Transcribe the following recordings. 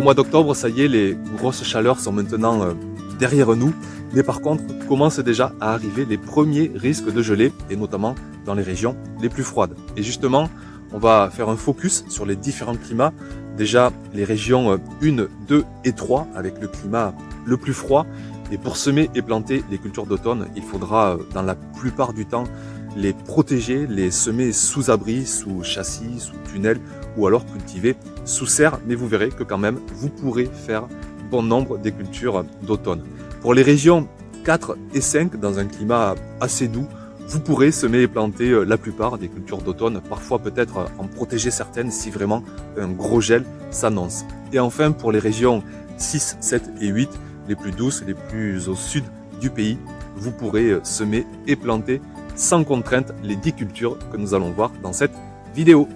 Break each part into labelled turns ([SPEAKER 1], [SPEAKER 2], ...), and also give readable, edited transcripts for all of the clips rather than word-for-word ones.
[SPEAKER 1] mois d'octobre, ça y est, les grosses chaleurs sont maintenant derrière nous. Mais par contre, commencent déjà à arriver les premiers risques de gelée, et notamment dans les régions les plus froides. Et justement, on va faire un focus sur les différents climats. Déjà, les régions 1, 2 et 3, avec le climat le plus froid. Et pour semer et planter les cultures d'automne, il faudra, dans la plupart du temps, les protéger, les semer sous abri, sous châssis, sous tunnel, ou alors cultiver sous serre. Mais vous verrez que quand même, vous pourrez faire bon nombre des cultures d'automne. Pour les régions 4 et 5, dans un climat assez doux, vous pourrez semer et planter la plupart des cultures d'automne, parfois peut-être en protéger certaines si vraiment un gros gel s'annonce. Et enfin, pour les régions 6, 7 et 8, les plus douces, les plus au sud du pays, vous pourrez semer et planter sans contrainte les 10 cultures que nous allons voir dans cette vidéo.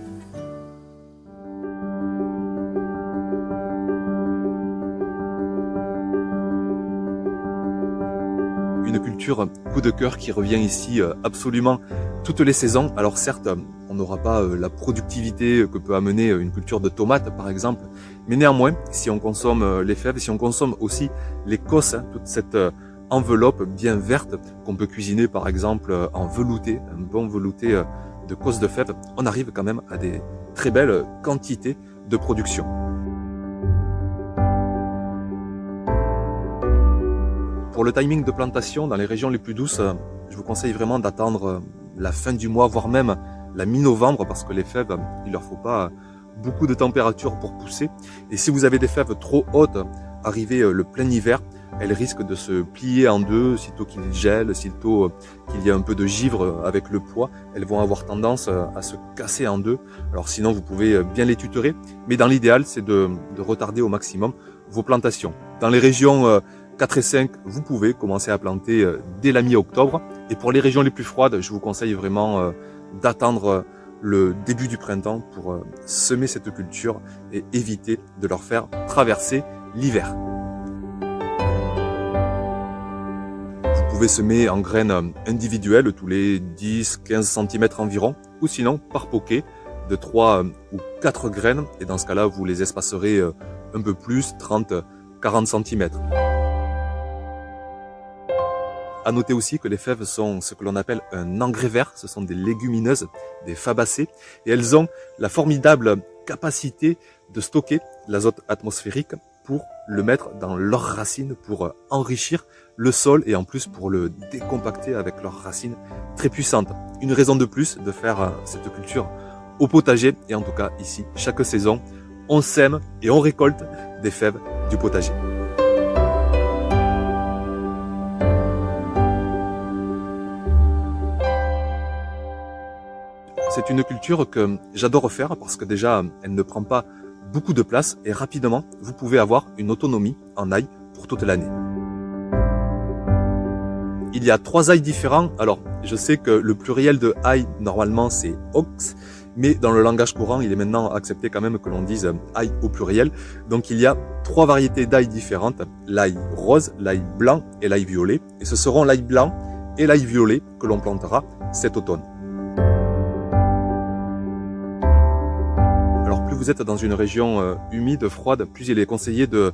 [SPEAKER 1] Une culture coup de cœur qui revient ici absolument toutes les saisons. Alors certes, on n'aura pas la productivité que peut amener une culture de tomates par exemple, mais néanmoins, si on consomme les fèves, si on consomme aussi les cosses, toute cette enveloppe bien verte qu'on peut cuisiner par exemple en velouté, un bon velouté de cosses de fèves, on arrive quand même à des très belles quantités de production. Pour le timing de plantation dans les régions les plus douces, je vous conseille vraiment d'attendre la fin du mois, voire même la mi-novembre, parce que les fèves, il leur faut pas beaucoup de température pour pousser. Et si vous avez des fèves trop hautes, arrivé le plein hiver, elles risquent de se plier en deux, sitôt qu'il gèle, sitôt qu'il y a un peu de givre avec le poids, elles vont avoir tendance à se casser en deux. Alors sinon, vous pouvez bien les tutorer, mais dans l'idéal, c'est de retarder au maximum vos plantations. Dans les régions 4 et 5, vous pouvez commencer à planter dès la mi-octobre. Et pour les régions les plus froides, je vous conseille vraiment d'attendre le début du printemps pour semer cette culture et éviter de leur faire traverser l'hiver. Vous pouvez semer en graines individuelles tous les 10-15 cm environ, ou sinon par poquet de 3 ou 4 graines. Et dans ce cas-là, vous les espacerez un peu plus, 30-40 cm. À noter aussi que les fèves sont ce que l'on appelle un engrais vert, ce sont des légumineuses, des fabacées, et elles ont la formidable capacité de stocker l'azote atmosphérique pour le mettre dans leurs racines, pour enrichir le sol et en plus pour le décompacter avec leurs racines très puissantes. Une raison de plus de faire cette culture au potager, et en tout cas ici, chaque saison, on sème et on récolte des fèves du potager. C'est une culture que j'adore faire parce que déjà, elle ne prend pas beaucoup de place et rapidement, vous pouvez avoir une autonomie en ail pour toute l'année. Il y a 3 ails différents. Alors, je sais que le pluriel de ail, normalement, c'est ox, mais dans le langage courant, il est maintenant accepté quand même que l'on dise ail au pluriel. Donc, il y a 3 variétés d'ail différentes, l'ail rose, l'ail blanc et l'ail violet. Et ce seront l'ail blanc et l'ail violet que l'on plantera cet automne. Alors plus vous êtes dans une région humide, froide, plus il est conseillé de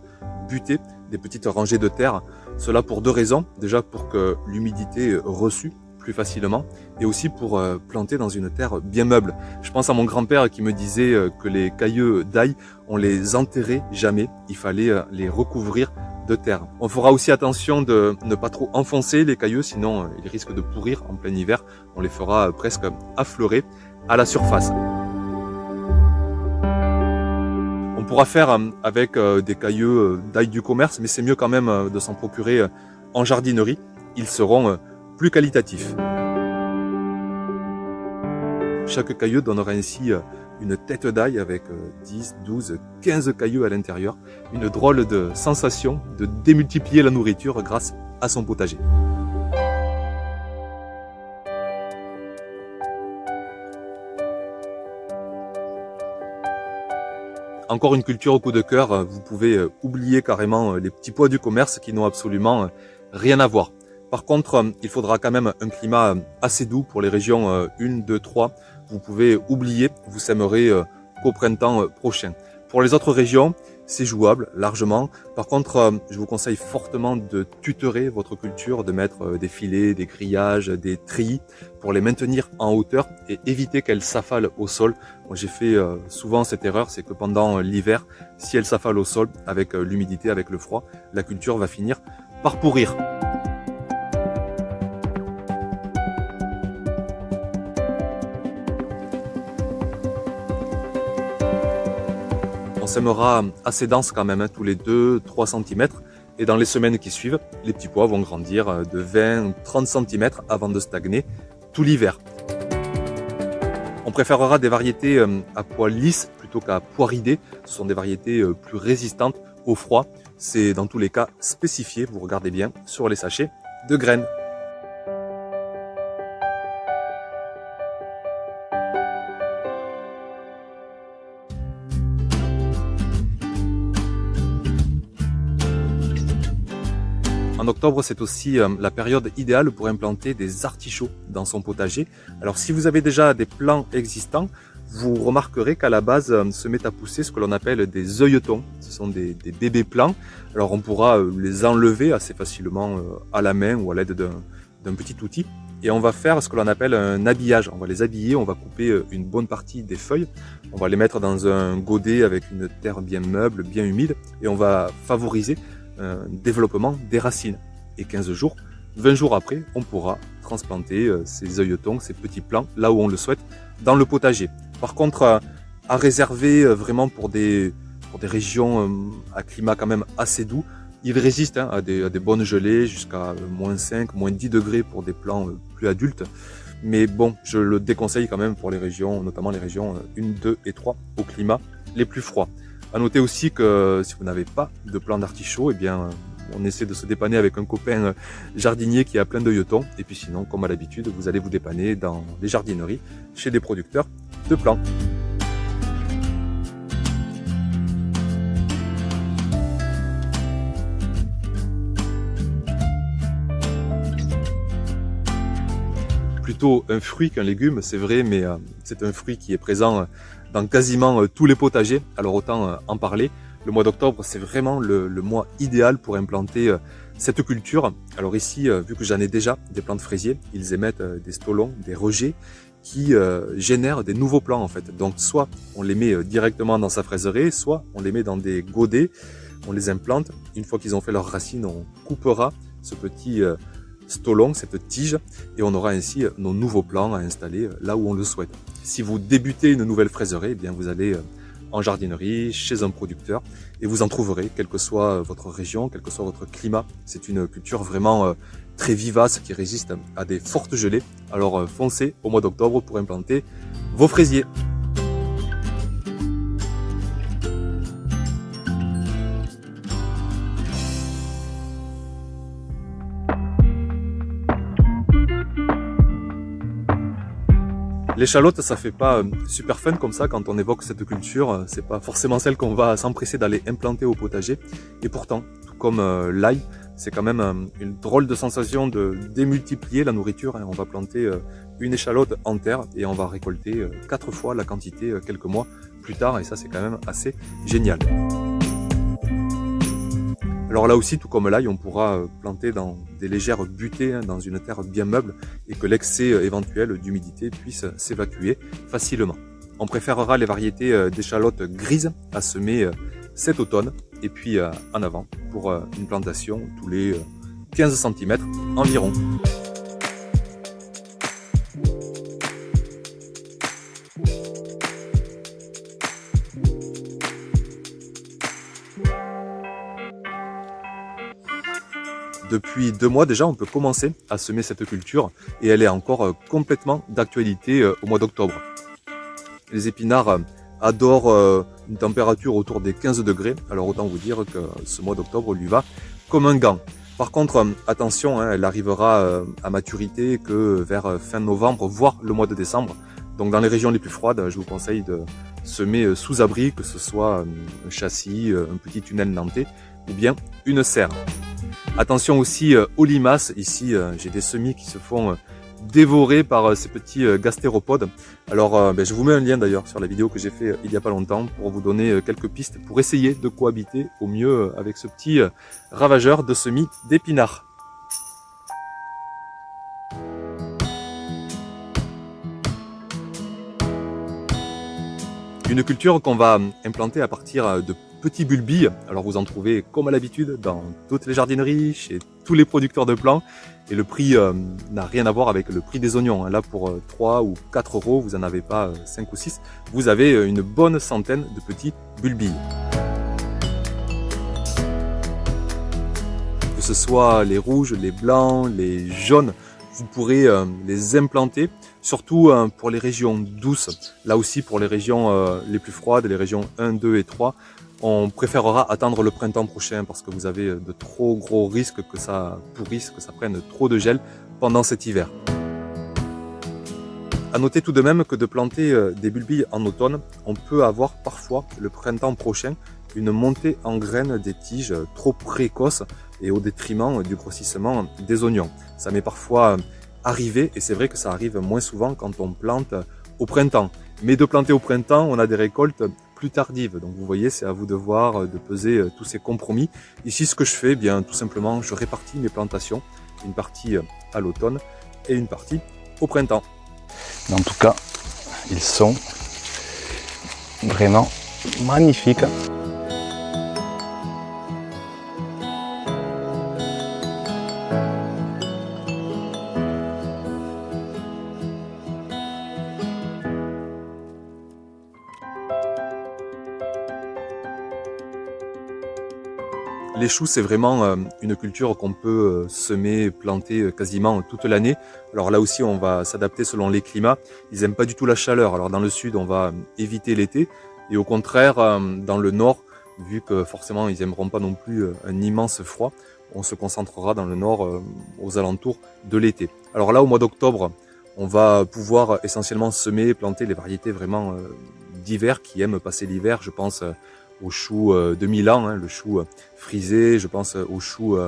[SPEAKER 1] buter des petites rangées de terre. Cela pour 2 raisons. Déjà pour que l'humidité reçue plus facilement et aussi pour planter dans une terre bien meuble. Je pense à mon grand-père qui me disait que les cailleux d'ail, on les enterrait jamais. Il fallait les recouvrir de terre. On fera aussi attention de ne pas trop enfoncer les cailleux, sinon ils risquent de pourrir en plein hiver. On les fera presque affleurer à la surface. On pourra faire avec des cailleux d'ail du commerce, mais c'est mieux quand même de s'en procurer en jardinerie. Ils seront plus qualitatifs. Chaque cailleux donnera ainsi une tête d'ail avec 10, 12, 15 cailleux à l'intérieur. Une drôle de sensation de démultiplier la nourriture grâce à son potager. Encore une culture au coup de cœur, vous pouvez oublier carrément les petits pois du commerce qui n'ont absolument rien à voir. Par contre, il faudra quand même un climat assez doux pour les régions 1, 2, 3. Vous pouvez oublier, vous sèmerez qu'au printemps prochain. Pour les autres régions, c'est jouable largement. Par contre, je vous conseille fortement de tutorer votre culture, de mettre des filets, des grillages, des treillis pour les maintenir en hauteur et éviter qu'elles s'affalent au sol. Moi, j'ai fait souvent cette erreur, c'est que pendant l'hiver, si elles s'affalent au sol avec l'humidité, avec le froid, la culture va finir par pourrir. On sèmera assez dense quand même, tous les 2-3 cm. Et dans les semaines qui suivent, les petits pois vont grandir de 20-30 cm avant de stagner tout l'hiver. On préférera des variétés à pois lisses plutôt qu'à pois ridés. Ce sont des variétés plus résistantes au froid. C'est dans tous les cas spécifié, vous regardez bien, sur les sachets de graines. En octobre, c'est aussi la période idéale pour implanter des artichauts dans son potager. Alors si vous avez déjà des plants existants, vous remarquerez qu'à la base se met à pousser ce que l'on appelle des œilletons. Ce sont des bébés plants. Alors on pourra les enlever assez facilement à la main ou à l'aide d'un petit outil. Et on va faire ce que l'on appelle un habillage. On va les habiller, on va couper une bonne partie des feuilles. On va les mettre dans un godet avec une terre bien meuble, bien humide. Et on va favoriser un développement des racines. Et 15 jours, 20 jours après, on pourra transplanter ces œilletons, ces petits plants, là où on le souhaite, dans le potager. Par contre, à réserver vraiment pour des régions à climat quand même assez doux, ils résistent à des bonnes gelées jusqu'à moins 5, moins 10 degrés pour des plants plus adultes. Mais bon, je le déconseille quand même pour les régions, notamment les régions 1, 2 et 3 au climat les plus froids. À noter aussi que si vous n'avez pas de plant d'artichaut, eh bien, on essaie de se dépanner avec un copain jardinier qui a plein d'œilletons. Et puis sinon, comme à l'habitude, vous allez vous dépanner dans les jardineries chez des producteurs de plants. Plutôt un fruit qu'un légume, c'est vrai, mais c'est un fruit qui est présent dans quasiment tous les potagers, alors autant en parler. Le mois d'octobre, c'est vraiment le mois idéal pour implanter cette culture. Alors ici, vu que j'en ai déjà des plants de fraisiers, ils émettent des stolons, des rejets qui génèrent des nouveaux plants en fait. Donc soit on les met directement dans sa fraiserie, soit on les met dans des godets, on les implante. Une fois qu'ils ont fait leurs racines, on coupera ce petit stolon, cette tige, et on aura ainsi nos nouveaux plants à installer là où on le souhaite. Si vous débutez une nouvelle fraiserie, eh bien vous allez en jardinerie, chez un producteur, et vous en trouverez, quelle que soit votre région, quel que soit votre climat. C'est une culture vraiment très vivace qui résiste à des fortes gelées. Alors foncez au mois d'octobre pour implanter vos fraisiers. L'échalote, ça fait pas super fun comme ça quand on évoque cette culture. C'est pas forcément celle qu'on va s'empresser d'aller implanter au potager. Et pourtant, tout comme l'ail, c'est quand même une drôle de sensation de démultiplier la nourriture. On va planter une échalote en terre et on va récolter 4 fois la quantité quelques mois plus tard. Et ça, c'est quand même assez génial. Alors là aussi, tout comme l'ail, on pourra planter dans des légères butées, dans une terre bien meuble, et que l'excès éventuel d'humidité puisse s'évacuer facilement. On préférera les variétés d'échalotes grises à semer cet automne, et puis en avant pour une plantation tous les 15 cm environ. Depuis 2 mois déjà, on peut commencer à semer cette culture et elle est encore complètement d'actualité au mois d'octobre. Les épinards adorent une température autour des 15 degrés, alors autant vous dire que ce mois d'octobre lui va comme un gant. Par contre, attention, elle arrivera à maturité que vers fin novembre, voire le mois de décembre. Donc dans les régions les plus froides, je vous conseille de semer sous abri, que ce soit un châssis, un petit tunnel nantais ou bien une serre. Attention aussi aux limaces, ici j'ai des semis qui se font dévorés par ces petits gastéropodes. Alors je vous mets un lien d'ailleurs sur la vidéo que j'ai fait il n'y a pas longtemps pour vous donner quelques pistes pour essayer de cohabiter au mieux avec ce petit ravageur de semis d'épinards. Une culture qu'on va implanter à partir de petits bulbilles. Alors vous en trouvez comme à l'habitude dans toutes les jardineries, chez tous les producteurs de plants. Et le prix n'a rien à voir avec le prix des oignons. Là pour 3 ou 4 euros, vous n'en avez pas 5 ou 6. Vous avez une bonne centaine de petits bulbilles. Que ce soit les rouges, les blancs, les jaunes, vous pourrez les implanter, surtout pour les régions douces. Là aussi, pour les régions les plus froides, les régions 1, 2 et 3, on préférera attendre le printemps prochain parce que vous avez de trop gros risques que ça pourrisse, que ça prenne trop de gel pendant cet hiver. À noter tout de même que de planter des bulbilles en automne, on peut avoir parfois le printemps prochain une montée en graines des tiges trop précoce et au détriment du grossissement des oignons. Ça m'est parfois arrivé et c'est vrai que ça arrive moins souvent quand on plante au printemps. Mais de planter au printemps, on a des récoltes plus tardives. Donc vous voyez, c'est à vous de voir, de peser tous ces compromis. Ici, ce que je fais, eh bien tout simplement, je répartis mes plantations, une partie à l'automne et une partie au printemps.
[SPEAKER 2] En tout cas, ils sont vraiment magnifiques.
[SPEAKER 1] Les choux, c'est vraiment une culture qu'on peut semer, planter quasiment toute l'année. Alors là aussi, on va s'adapter selon les climats. Ils n'aiment pas du tout la chaleur. Alors dans le sud, on va éviter l'été. Et au contraire, dans le nord, vu que forcément, ils n'aimeront pas non plus un immense froid, on se concentrera dans le nord aux alentours de l'été. Alors là, au mois d'octobre, on va pouvoir essentiellement semer, planter les variétés vraiment d'hiver qui aiment passer l'hiver. Je pense au chou de Milan, le chou frisé, je pense au chou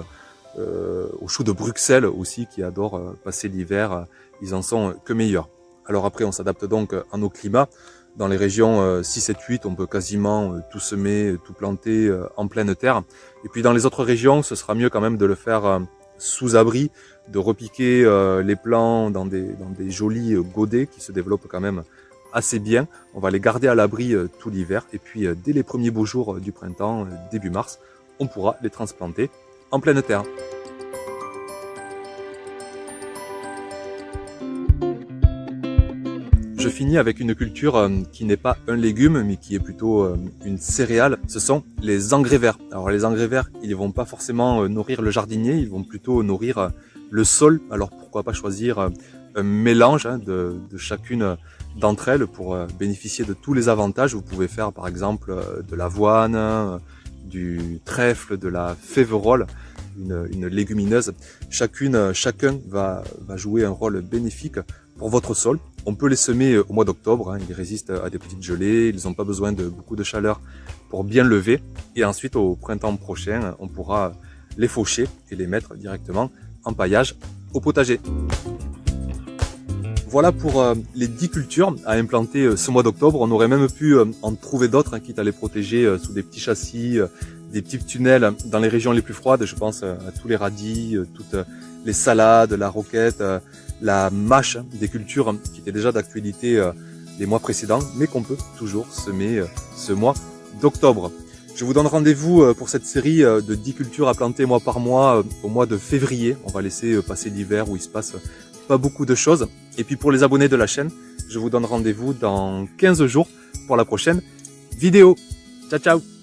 [SPEAKER 1] de Bruxelles aussi qui adorent passer l'hiver, ils en sont que meilleurs. Alors après on s'adapte donc à nos climats, dans les régions 6, 7, 8 on peut quasiment tout semer, tout planter en pleine terre, et puis dans les autres régions ce sera mieux quand même de le faire sous abri, de repiquer les plants dans des jolis godets qui se développent quand même assez bien. On va les garder à l'abri tout l'hiver et puis dès les premiers beaux jours du printemps, début mars, on pourra les transplanter en pleine terre. Je finis avec une culture qui n'est pas un légume mais qui est plutôt une céréale. Ce sont les engrais verts. Alors les engrais verts, ils ne vont pas forcément nourrir le jardinier, ils vont plutôt nourrir le sol. Alors pourquoi pas choisir un mélange de chacune d'entre elles pour bénéficier de tous les avantages. Vous pouvez faire par exemple de l'avoine, du trèfle, de la féverole, une légumineuse. Chacun va jouer un rôle bénéfique pour votre sol. On peut les semer au mois d'octobre, ils résistent à des petites gelées, ils n'ont pas besoin de beaucoup de chaleur pour bien lever. Et ensuite au printemps prochain, on pourra les faucher et les mettre directement en paillage au potager. Voilà pour les 10 cultures à implanter ce mois d'octobre. On aurait même pu en trouver d'autres, quitte à les protéger sous des petits châssis, des petits tunnels dans les régions les plus froides. Je pense à tous les radis, toutes les salades, la roquette, la mâche, des cultures qui étaient déjà d'actualité les mois précédents, mais qu'on peut toujours semer ce mois d'octobre. Je vous donne rendez-vous pour cette série de 10 cultures à planter mois par mois au mois de février. On va laisser passer l'hiver où il se passe pas beaucoup de choses. Et puis pour les abonnés de la chaîne, je vous donne rendez-vous dans 15 jours pour la prochaine vidéo. Ciao ciao!